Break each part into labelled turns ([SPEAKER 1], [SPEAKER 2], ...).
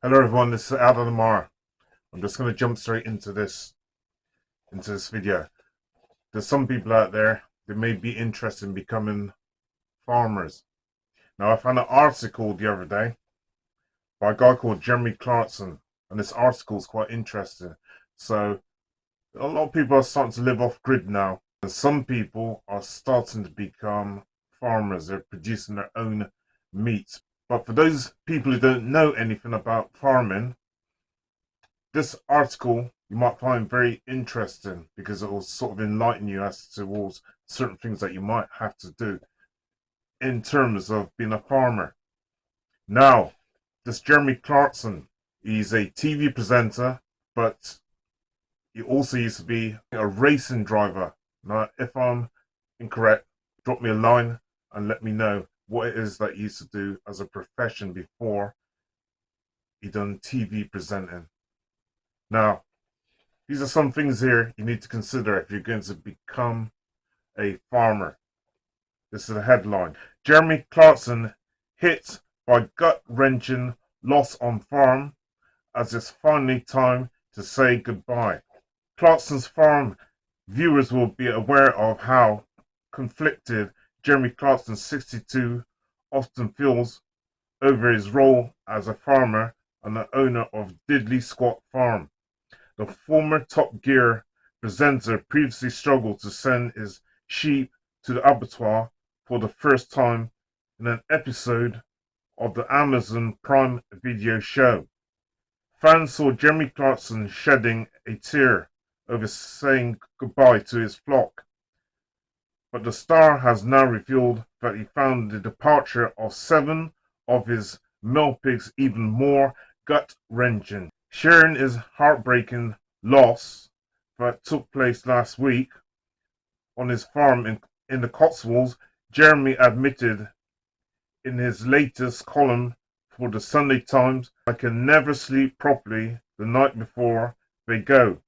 [SPEAKER 1] Hello everyone, this is Eldad Amara. I'm just going to jump straight into this video. There's some people out there that may be interested in becoming farmers. Now I found an article the other day by a guy called Jeremy Clarkson, and this article is quite interesting. So a lot of people are starting to live off grid now, and some people are starting to become farmers. They're producing their own meat. But for those people who don't know anything about farming, this article you might find very interesting because it will sort of enlighten you as towards certain things that you might have to do in terms of being a farmer. Now, this Jeremy Clarkson, he's a TV presenter, but he also used to be a racing driver. Now, if I'm incorrect, drop me a line and let me know what it is that he used to do as a profession before he done TV presenting. Now, these are some things here you need to consider if you're going to become a farmer. This is the headline. Jeremy Clarkson hit by gut-wrenching loss on farm as it's finally time to say goodbye. Clarkson's farm viewers will be aware of how conflicted Jeremy Clarkson, 62, often feels over his role as a farmer and the owner of Diddley Squat Farm. The former Top Gear presenter previously struggled to send his sheep to the abattoir for the first time in an episode of the Amazon Prime Video show. Fans saw Jeremy Clarkson shedding a tear over saying goodbye to his flock, but the star has now revealed that he found the departure of 7 of his male pigs even more gut-wrenching. Sharing his heartbreaking loss that took place last week on his farm in the Cotswolds, Jeremy admitted in his latest column for the Sunday Times, "I can never sleep properly the night before they go,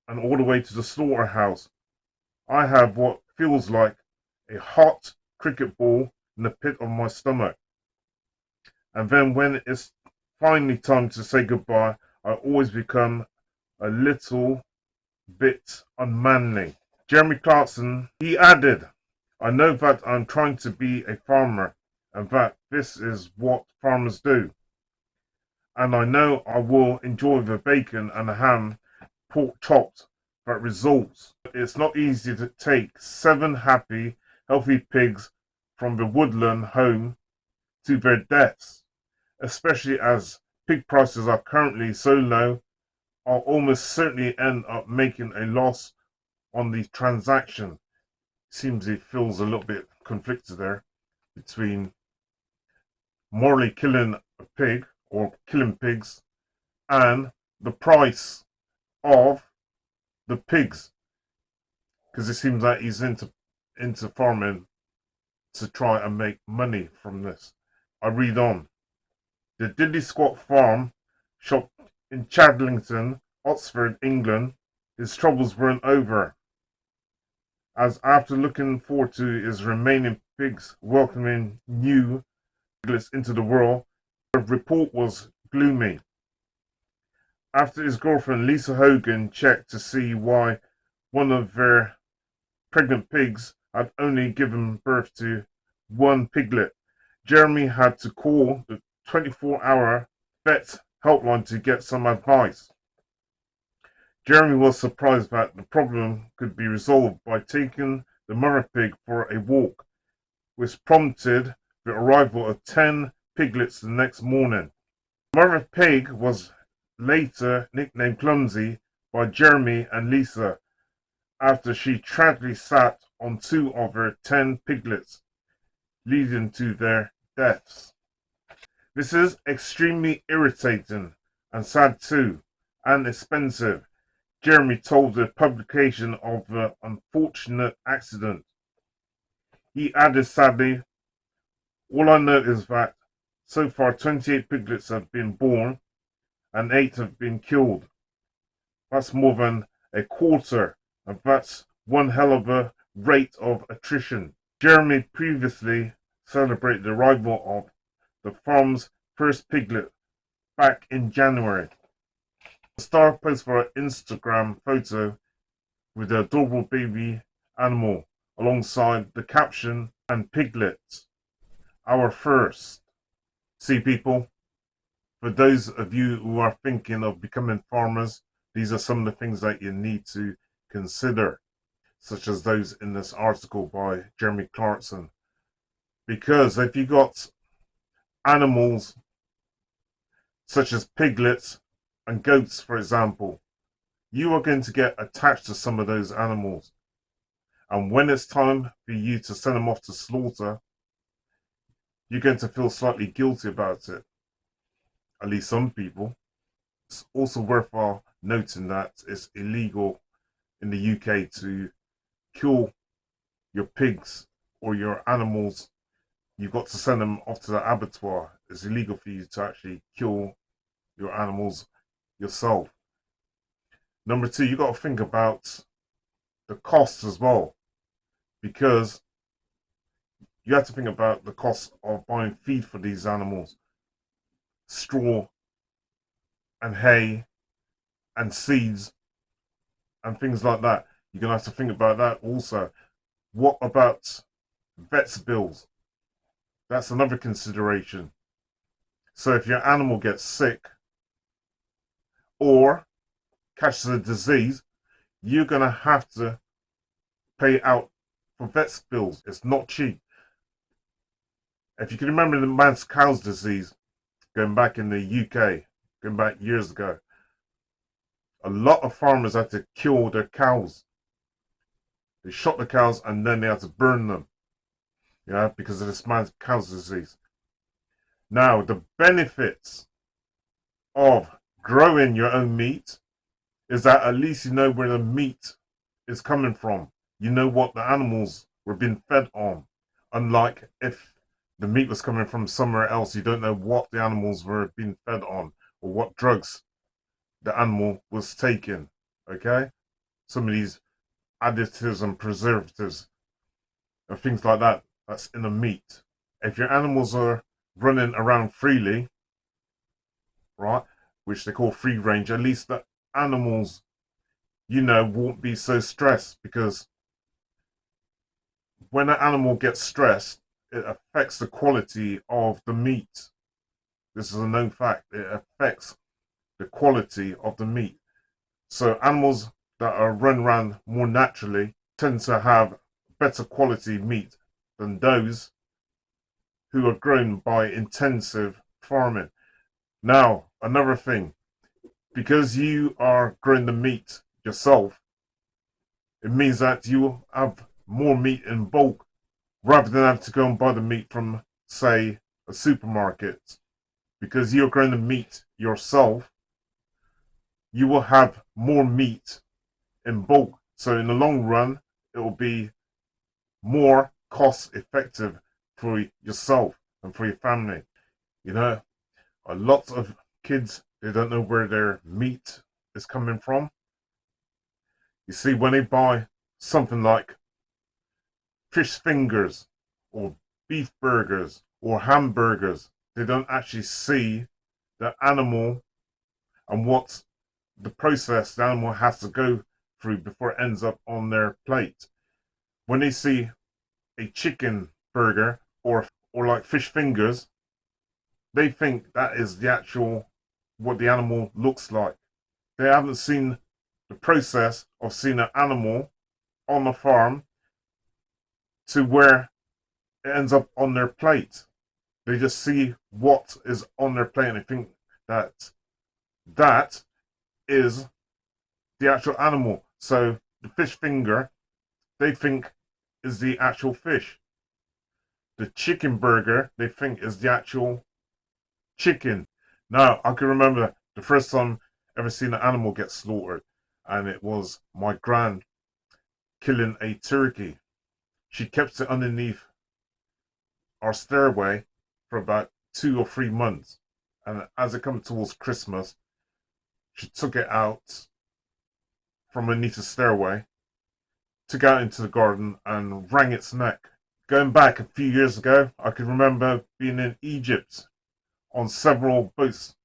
[SPEAKER 1] and all the way to the slaughterhouse. I have what feels like a hot cricket ball in the pit of my stomach. And then when it's finally time to say goodbye, I always become a little bit unmanly." Jeremy Clarkson, he added, "I know that I'm trying to be a farmer and that this is what farmers do. And I know I will enjoy the bacon and the ham, pork chopped, that results. It's not easy to take 7 happy, healthy pigs from the woodland home to their deaths, especially as pig prices are currently so low. I'll almost certainly end up making a loss on the transaction." Seems he feels a little bit conflicted there between morally killing a pig or killing pigs and the price of the pigs, because it seems like he's into farming to try and make money from this. I read on. The Diddley Squat Farm shop in Chadlington, Oxford, England, his troubles weren't over, as after looking forward to his remaining pigs welcoming new piglets into the world, the report was gloomy. After his girlfriend Lisa Hogan checked to see why one of their pregnant pigs had only given birth to 1 piglet, Jeremy had to call the 24-hour vet helpline to get some advice. Jeremy was surprised that the problem could be resolved by taking the mother pig for a walk, which prompted the arrival of 10 piglets the next morning. The mother pig was later nicknamed Clumsy by Jeremy and Lisa after she tragically sat on 2 of her 10 piglets, leading to their deaths. "This is extremely irritating and sad too, and expensive," Jeremy told the publication of the unfortunate accident. He added sadly, "All I know is that so far 28 piglets have been born and 8 have been killed. That's more than a quarter, and that's one hell of a rate of attrition." Jeremy previously celebrated the arrival of the farm's first piglet back in January. The star posted for an Instagram photo with an adorable baby animal alongside the caption, "And piglets, our first." See, people, for those of you who are thinking of becoming farmers, these are some of the things that you need to consider, such as those in this article by Jeremy Clarkson. Because if you got animals such as piglets and goats, for example, you are going to get attached to some of those animals. And when it's time for you to send them off to slaughter, you're going to feel slightly guilty about it. At least some people. It's also worthwhile noting that it's illegal in the UK to kill your pigs or your animals. You've got to send them off to the abattoir. It's illegal for you to actually kill your animals yourself. Number two, you got to think about the costs as well, because you have to think about the cost of buying feed for these animals, straw and hay and seeds and things like that. You're going to have to think about that also. What about vets bills? That's another consideration. So if your animal gets sick or catches a disease, you're going to have to pay out for vets bills. It's not cheap. If you can remember the mad cow's disease going back in the UK, going back years ago, a lot of farmers had to kill their cows. They shot the cows and then they had to burn them, because of this mad cow's disease. Now, the benefits of growing your own meat is that at least you know where the meat is coming from. You know what the animals were being fed on. Unlike if the meat was coming from somewhere else, you don't know what the animals were being fed on or what drugs the animal was taking. Okay? Some of these additives and preservatives and things like that, that's in the meat. If your animals are running around freely, right, which they call free range, at least the animals, won't be so stressed, because when an animal gets stressed, it affects the quality of the meat. This is a known fact. It affects the quality of the meat. So animals that are run around more naturally tend to have better quality meat than those who are grown by intensive farming. Now, another thing, because you are growing the meat yourself, it means that you have more meat in bulk rather than have to go and buy the meat from, say, a supermarket. Because you're growing the meat yourself, you will have more meat in bulk. So in the long run, it will be more cost effective for yourself and for your family. A lot of kids, they don't know where their meat is coming from. You see, when they buy something like fish fingers or beef burgers or hamburgers, they don't actually see the animal and what the process the animal has to go through before it ends up on their plate. When they see a chicken burger or like fish fingers, they think that is the actual what the animal looks like. They haven't seen the process of seeing an animal on the farm to where it ends up on their plate. They just see what is on their plate and they think that that is the actual animal. So the fish finger, they think is the actual fish. The chicken burger, they think is the actual chicken. Now, I can remember the first time I ever seen an animal get slaughtered, and it was my gran killing a turkey. She kept it underneath our stairway for about 2 or 3 months. And as it came towards Christmas, she took it out from underneath the stairway, took it out into the garden and wrung its neck. Going back a few years ago, I can remember being in Egypt on several boats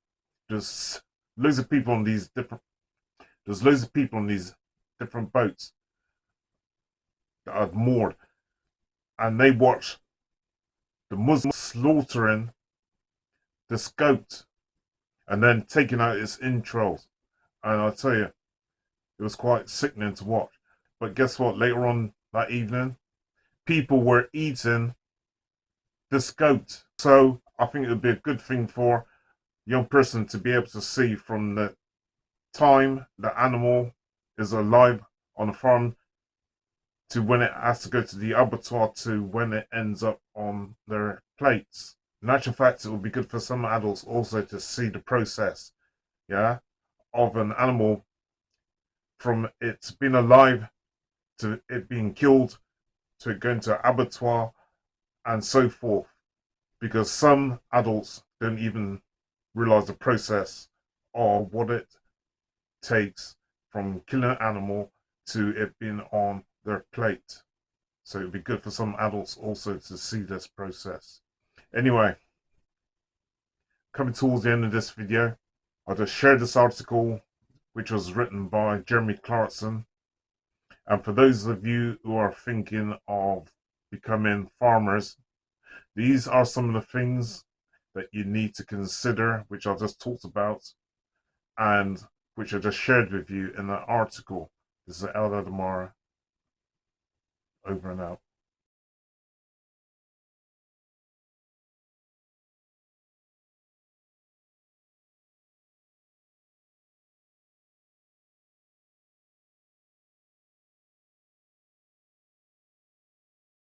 [SPEAKER 1] there's loads of people on these different boats that are moored, and they watch the Muslims slaughtering this goat and then taking out its entrails. And I tell you, it was quite sickening to watch. But guess what? Later on that evening, people were eating this goat. So I think it would be a good thing for a young person to be able to see from the time the animal is alive on a farm to when it has to go to the abattoir to when it ends up on their plates. In actual fact, it would be good for some adults also to see the process, yeah, of an animal from it being alive to it being killed to it going to an abattoir and so forth. Because some adults don't even realize the process of what it takes from killing an animal to it being on their plate. So it would be good for some adults also to see this process. Anyway, coming towards the end of this video, I'll just share this article which was written by Jeremy Clarkson. And for those of you who are thinking of becoming farmers, these are some of the things that you need to consider, which I just talked about and which I just shared with you in that article. This is Eldad Amara, over and out.